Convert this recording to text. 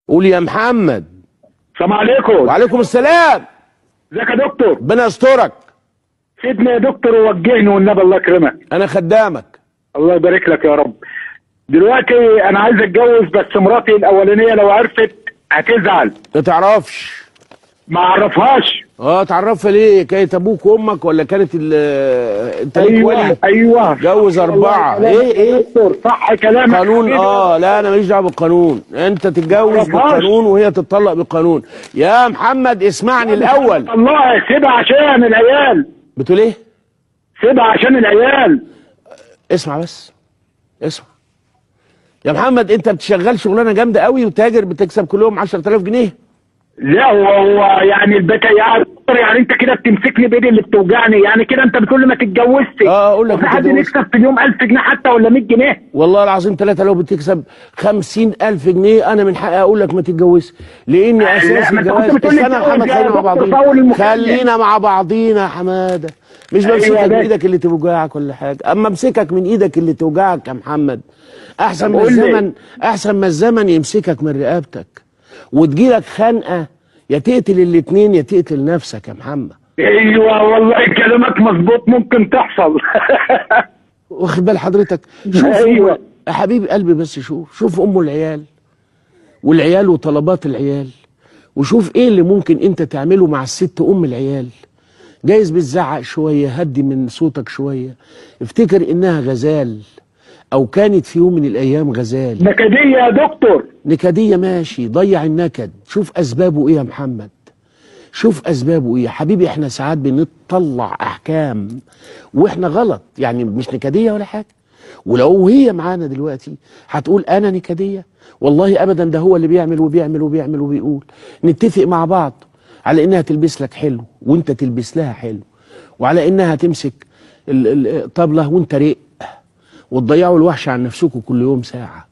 قول يا محمد. السلام عليكم. وعليكم السلام. ازيك يا دكتور؟ ربنا يسترك. فيدني يا دكتور ووجهني والنبي الله يكرمك. انا خدامك. الله يبارك لك يا رب. دلوقتي انا عايز اتجوز بس مراتي الاولانيه لو عرفت هتزعل. ما تعرفش. ما اعرفهاش. تعرفها ليه؟ كانت ابوك وامك ولا كانت انت ليك ولي؟ ايوه جوز 4. ايه دكتور صح كلامك. قانون. لا انا ماليش دعوه بالقانون. انت تتجوز بالقانون وهي تتطلق بالقانون. يا محمد اسمعني الاول. الله سيبها عشان العيال. بتقول ايه؟ سيبها عشان العيال. اسمع بس. اسمع يا محمد، انت بتشغل شغلانه جامده قوي وتاجر بتكسب كل يوم 10,000 جنيه. لا هو يعني يعني انت كده بتمسكني بايدي اللي بتوجعني، يعني كده انت بتقول لي ما تتجوزش. اقول لك في حد يكسب في اليوم 1000 جنيه حتى ولا 100 جنيه؟ والله العظيم 3 لو بتكسب 50,000 جنيه انا من حقي اقول لك ما تتجوزش، لاني اساس الجواز. استنى يا محمد، خلينا مع بعضينا. خلينا مع بعضينا يا حماده. مش بمسكك من ايدك اللي توجعك ولا حاجه، اما امسكك من ايدك اللي توجعك يا محمد احسن ما الزمن يمسكك من رقبتك وتجيلك خنقه، يا تقتل الاتنين يا تقتل نفسك يا محمد. ايوه والله كلامك مظبوط، ممكن تحصل. واخد بال حضرتك؟ شوف ايوه يا حبيب قلبي، بس شوف ام العيال والعيال وطلبات العيال، وشوف ايه اللي ممكن انت تعمله مع الست ام العيال. جايز بتزعق شويه، هدي من صوتك شويه، افتكر انها غزال او كانت في يوم من الايام غزال. نكديه يا دكتور. نكديه ماشي، ضيع النكد. شوف اسبابه ايه يا محمد، شوف اسبابه ايه يا حبيبي. احنا ساعات بنطلع احكام واحنا غلط، يعني مش نكديه ولا حاجه. ولو هي معانا دلوقتي هتقول انا نكديه؟ والله ابدا، ده هو اللي بيعمل وبيعمل وبيعمل وبيقول. نتفق مع بعض على انها تلبس لك حلو وانت تلبس لها حلو، وعلى انها تمسك الطبله وانت رق، وتضيعوا الوحش عن نفسكم كل يوم ساعه.